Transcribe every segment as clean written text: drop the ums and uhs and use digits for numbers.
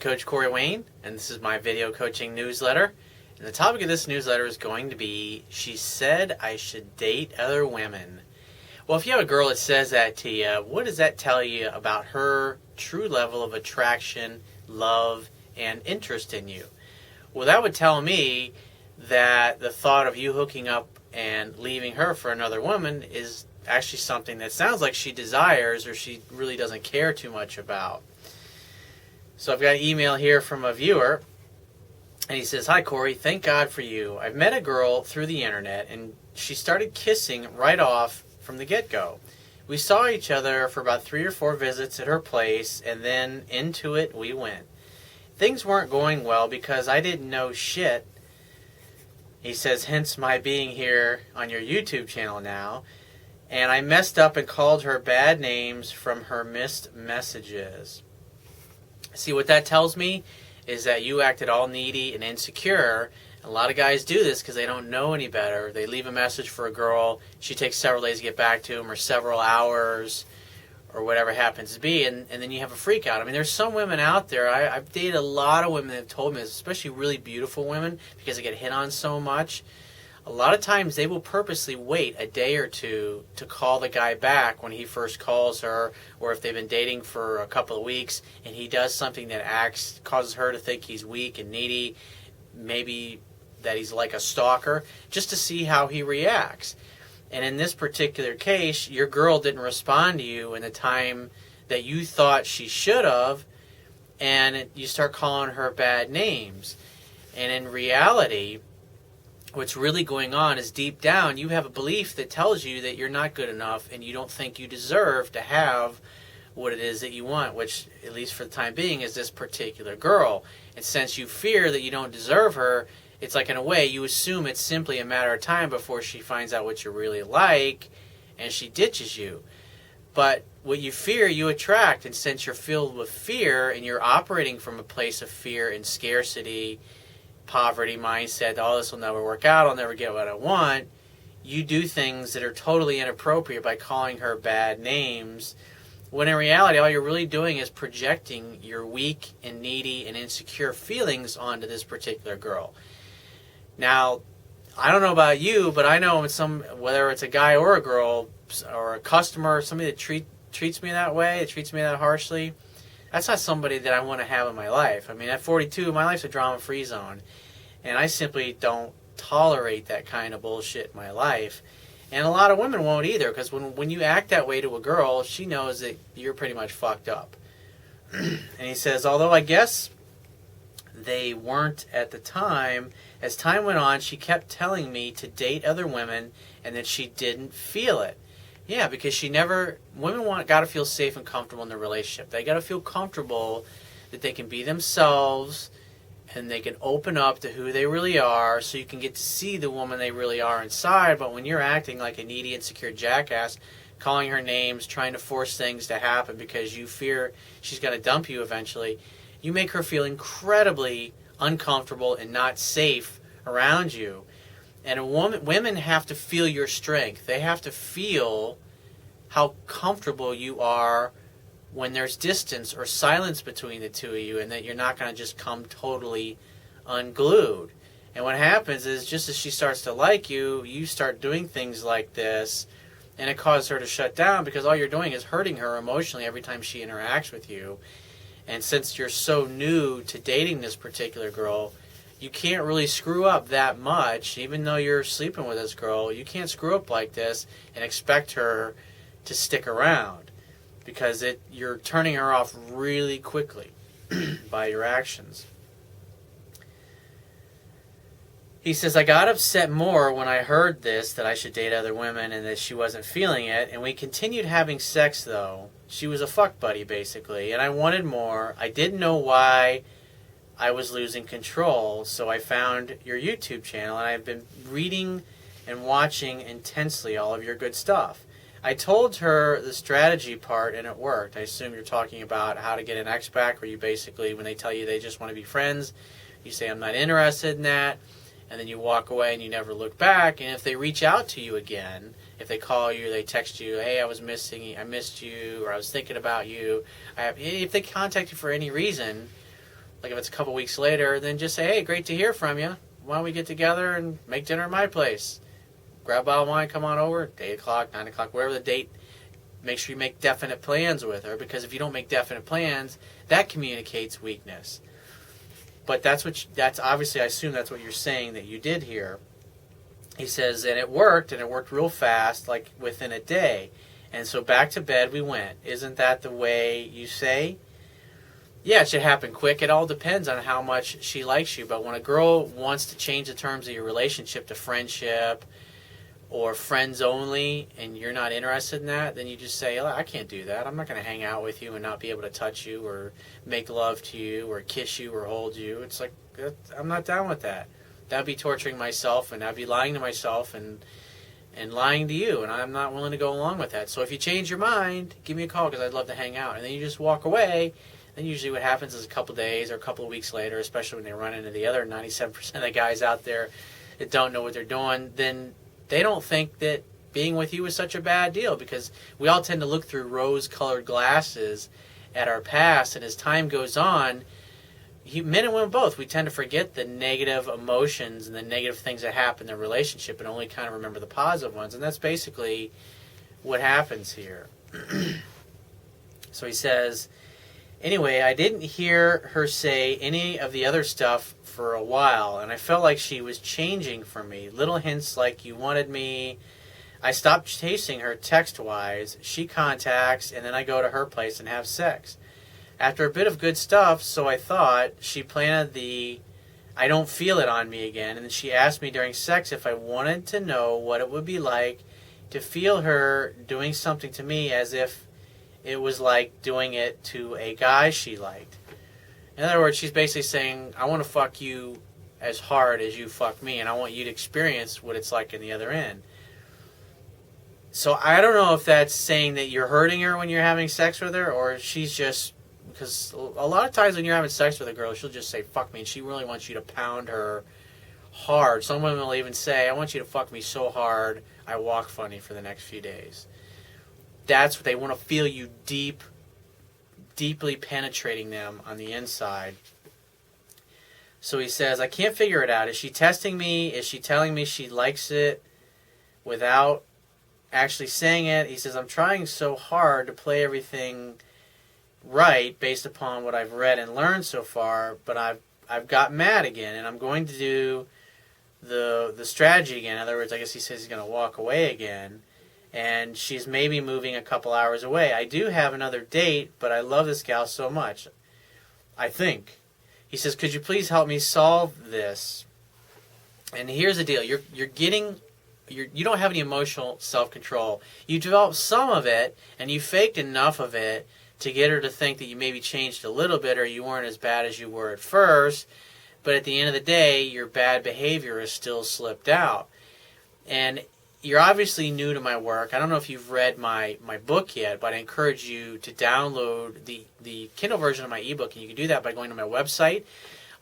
Coach Corey Wayne, and this is my video coaching newsletter. And the topic of this newsletter is going to be, she said I should date other women. Well, if you have a girl that says that to you, what does that tell you about her true level of attraction, love, and interest in you? Well, that would tell me that the thought of you hooking up and leaving her for another woman is actually something that sounds like she desires or she really doesn't care too much about. So I've got an email here from a viewer, and he says, "Hi Corey, thank God for you. I've met a girl through the internet, and she started kissing right off from the get-go. We saw each other for about 3 or 4 visits at her place, and then into it we went. Things weren't going well because I didn't know shit." He says, "Hence my being here on your YouTube channel now. And I messed up and called her bad names from her missed messages." See, what that tells me is that you acted all needy and insecure. A lot of guys do this because they don't know any better. They leave a message for a girl. She takes several days to get back to them, or several hours, or whatever it happens to be, and then you have a freak out. I mean, there's some women out there. I've dated a lot of women that have told me this, especially really beautiful women, because they get hit on so much. A lot of times they will purposely wait a day or two to call the guy back when he first calls her, or if they've been dating for a couple of weeks and he does something that causes her to think he's weak and needy, maybe that he's like a stalker, just to see how he reacts. And in this particular case, your girl didn't respond to you in the time that you thought she should have, and you start calling her bad names. And in reality, what's really going on is deep down, you have a belief that tells you that you're not good enough and you don't think you deserve to have what it is that you want, which, at least for the time being, is this particular girl. And since you fear that you don't deserve her, it's like, in a way, you assume it's simply a matter of time before she finds out what you're really like and she ditches you. But what you fear, you attract. And since you're filled with fear and you're operating from a place of fear and scarcity, poverty mindset, all this will never work out, I'll never get what I want, you do things that are totally inappropriate by calling her bad names, when in reality all you're really doing is projecting your weak and needy and insecure feelings onto this particular girl. Now, I don't know about you, but I know whether it's a guy or a girl or a customer, somebody that treats me that way, that treats me that harshly, that's not somebody that I want to have in my life. I mean, at 42, my life's a drama-free zone, and I simply don't tolerate that kind of bullshit in my life. And a lot of women won't either, because when you act that way to a girl, she knows that you're pretty much fucked up. And he says, "Although I guess they weren't at the time, as time went on, she kept telling me to date other women and that she didn't feel it." Yeah, because women got to feel safe and comfortable in their relationship. They got to feel comfortable that they can be themselves and they can open up to who they really are, so you can get to see the woman they really are inside. But when you're acting like a needy, insecure jackass, calling her names, trying to force things to happen because you fear she's going to dump you eventually, you make her feel incredibly uncomfortable and not safe around you. And women have to feel your strength. They have to feel how comfortable you are when there's distance or silence between the two of you, and that you're not going to just come totally unglued. And what happens is, just as she starts to like you, you start doing things like this, and it causes her to shut down, because all you're doing is hurting her emotionally every time she interacts with you. And since you're so new to dating this particular girl, you can't really screw up that much. Even though you're sleeping with this girl, you can't screw up like this and expect her to stick around, because you're turning her off really quickly by your actions. He says, "I got upset more when I heard this, that I should date other women and that she wasn't feeling it, and we continued having sex though. She was a fuck buddy basically, and I wanted more. I didn't know why I was losing control, so I found your YouTube channel, and I've been reading and watching intensely all of your good stuff. I told her the strategy part, and it worked." I assume you're talking about how to get an ex back, where you basically, when they tell you they just want to be friends, you say, "I'm not interested in that," and then you walk away and you never look back. And if they reach out to you again, if they call you, they text you, "Hey, I missed you," or "I was thinking about you," if they contact you for any reason, Like if it's a couple weeks later, then just say, hey, great to hear from you. Why don't we get together and make dinner at my place? Grab a bottle of wine, come on over, 8 o'clock, 9 o'clock, whatever the date. Make sure you make definite plans with her, because if you don't make definite plans, that communicates weakness. But that's obviously, I assume that's what you're saying that you did here. He says, and it worked real fast, like within a day. And so back to bed we went. Isn't that the way you say? Yeah, it should happen quick. It all depends on how much she likes you. But when a girl wants to change the terms of your relationship to friendship or friends only, and you're not interested in that, then you just say, oh, I can't do that. I'm not going to hang out with you and not be able to touch you or make love to you or kiss you or hold you. It's like, I'm not down with that. That'd be torturing myself, and I'd be lying to myself and lying to you, and I'm not willing to go along with that. So if you change your mind, give me a call, because I'd love to hang out. And then you just walk away. Then usually what happens is a couple days or a couple of weeks later, especially when they run into the other 97% of the guys out there that don't know what they're doing, then they don't think that being with you is such a bad deal, because we all tend to look through rose-colored glasses at our past, and as time goes on, men and women both, we tend to forget the negative emotions and the negative things that happen in the relationship and only kind of remember the positive ones, and that's basically what happens here. So he says, anyway, I didn't hear her say any of the other stuff for a while, and I felt like she was changing for me. Little hints like you wanted me. I stopped chasing her text-wise. She contacts, and then I go to her place and have sex. After a bit of good stuff, so I thought, she planted the I don't feel it on me again, and then she asked me during sex if I wanted to know what it would be like to feel her doing something to me as if it was like doing it to a guy she liked. In other words, she's basically saying, I want to fuck you as hard as you fuck me, and I want you to experience what it's like in the other end. So I don't know if that's saying that you're hurting her when you're having sex with her, or she's just, because a lot of times when you're having sex with a girl, she'll just say, fuck me, and she really wants you to pound her hard. Some women will even say, I want you to fuck me so hard, I walk funny for the next few days. That's what they want, to feel you deeply penetrating them on the inside. So he says, I can't figure it out. Is she testing me? Is she telling me she likes it without actually saying it? He says, I'm trying so hard to play everything right based upon what I've read and learned so far, but I've got mad again, and I'm going to do the strategy again. In other words, I guess he says he's going to walk away again, and she's maybe moving a couple hours away. I do have another date, but I love this gal so much. I think. He says, could you please help me solve this? And here's the deal. You don't have any emotional self-control. You developed some of it, and you faked enough of it to get her to think that you maybe changed a little bit or you weren't as bad as you were at first. But at the end of the day, your bad behavior has still slipped out. And you're obviously new to my work. I don't know if you've read my book yet, but I encourage you to download the Kindle version of my ebook. And you can do that by going to my website.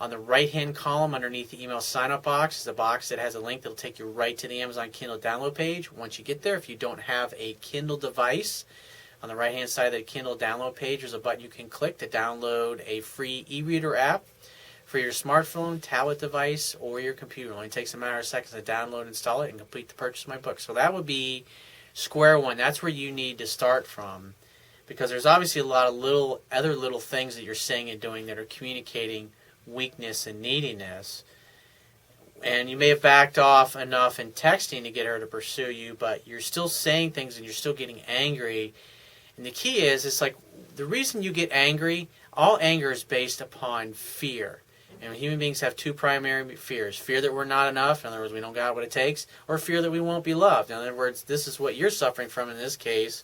On the right-hand column underneath the email sign-up box is a box that has a link that will take you right to the Amazon Kindle download page. Once you get there, if you don't have a Kindle device, on the right-hand side of the Kindle download page, there's a button you can click to download a free e-reader app for your smartphone, tablet device, or your computer. It only takes a matter of seconds to download, install it, and complete the purchase of my book. So that would be square one. That's where you need to start from, because there's obviously a lot of other little things that you're saying and doing that are communicating weakness and neediness. And you may have backed off enough in texting to get her to pursue you, but you're still saying things and you're still getting angry. And the key is, it's like the reason you get angry, all anger is based upon fear. And human beings have two primary fears. Fear that we're not enough, in other words, we don't got what it takes, or fear that we won't be loved. In other words, this is what you're suffering from in this case.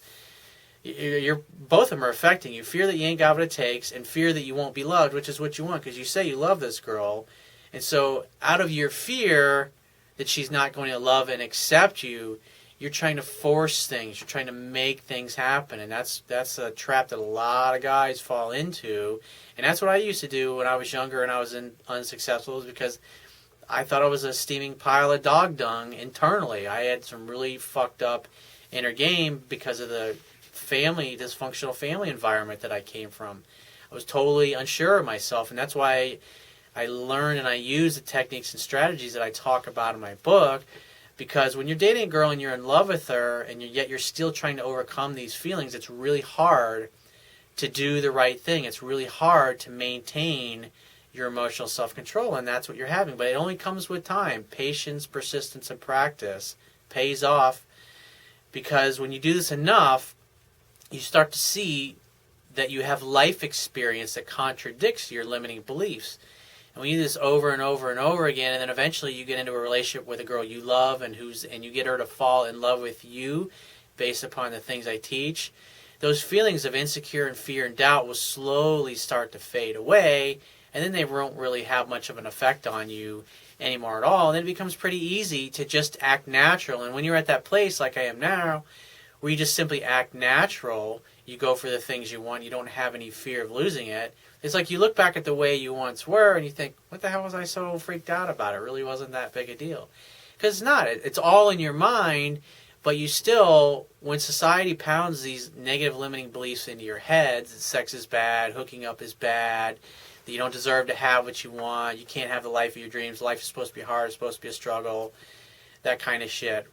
Both of them are affecting you. Fear that you ain't got what it takes, and fear that you won't be loved, which is what you want, because you say you love this girl. And so out of your fear that she's not going to love and accept you, you're trying to force things. You're trying to make things happen. And that's a trap that a lot of guys fall into. And that's what I used to do when I was younger and I was unsuccessful, is because I thought I was a steaming pile of dog dung internally. I had some really fucked up inner game because of the dysfunctional family environment that I came from. I was totally unsure of myself, and that's why I learn and I use the techniques and strategies that I talk about in my book, because when you're dating a girl and you're in love with her and yet you're still trying to overcome these feelings, it's really hard to do the right thing. It's really hard to maintain your emotional self-control, and that's what you're having. But it only comes with time. Patience, persistence, and practice pays off, because when you do this enough, you start to see that you have life experience that contradicts your limiting beliefs. And when you do this over and over and over again, and then eventually you get into a relationship with a girl you love and you get her to fall in love with you based upon the things I teach, those feelings of insecure and fear and doubt will slowly start to fade away, and then they won't really have much of an effect on you anymore at all. And then it becomes pretty easy to just act natural. And when you're at that place, like I am now, where you just simply act natural, you go for the things you want, you don't have any fear of losing it, it's like you look back at the way you once were and you think, what the hell was I so freaked out about? It really wasn't that big a deal. Because it's not. It's all in your mind, but you still, when society pounds these negative limiting beliefs into your head, that sex is bad, hooking up is bad, that you don't deserve to have what you want, you can't have the life of your dreams, life is supposed to be hard, it's supposed to be a struggle, that kind of shit.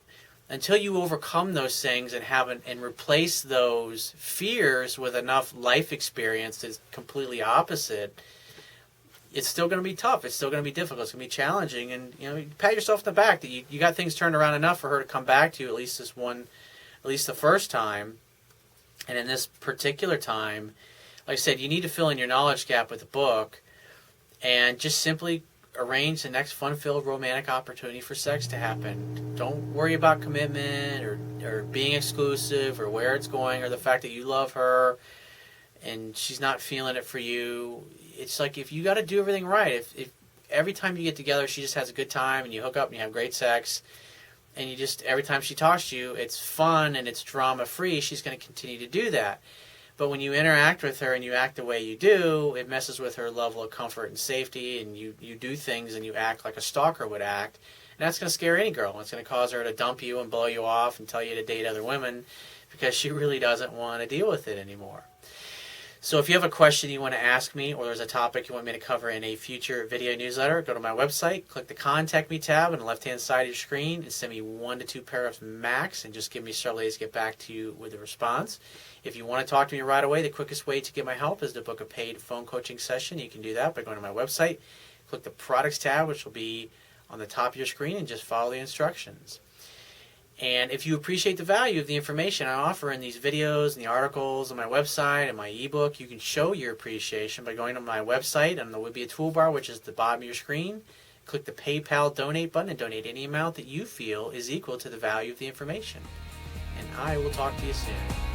Until you overcome those things and replace those fears with enough life experience that's completely opposite, it's still going to be tough. It's still going to be difficult. It's going to be challenging. And you pat yourself in the back that you got things turned around enough for her to come back to you at least the first time. And in this particular time, like I said, you need to fill in your knowledge gap with the book and just simply arrange the next fun-filled romantic opportunity for sex to happen. Don't worry about commitment or being exclusive or where it's going or the fact that you love her and she's not feeling it for you. It's like, if you got to do everything right, if every time you get together she just has a good time and you hook up and you have great sex and you just, every time she talks to you, it's fun and it's drama-free, she's going to continue to do that. But when you interact with her and you act the way you do, it messes with her level of comfort and safety, and you do things and you act like a stalker would act. And that's going to scare any girl. It's going to cause her to dump you and blow you off and tell you to date other women because she really doesn't want to deal with it anymore. So if you have a question you want to ask me, or there's a topic you want me to cover in a future video newsletter, go to my website, click the Contact Me tab on the left-hand side of your screen, and send me 1 to 2 paragraphs max, and just give me several days to get back to you with a response. If you want to talk to me right away, the quickest way to get my help is to book a paid phone coaching session. You can do that by going to my website, click the Products tab, which will be on the top of your screen, and just follow the instructions. And if you appreciate the value of the information I offer in these videos and the articles on my website and my ebook, you can show your appreciation by going to my website, and there will be a toolbar, which is at the bottom of your screen. Click the PayPal donate button and donate any amount that you feel is equal to the value of the information. And I will talk to you soon.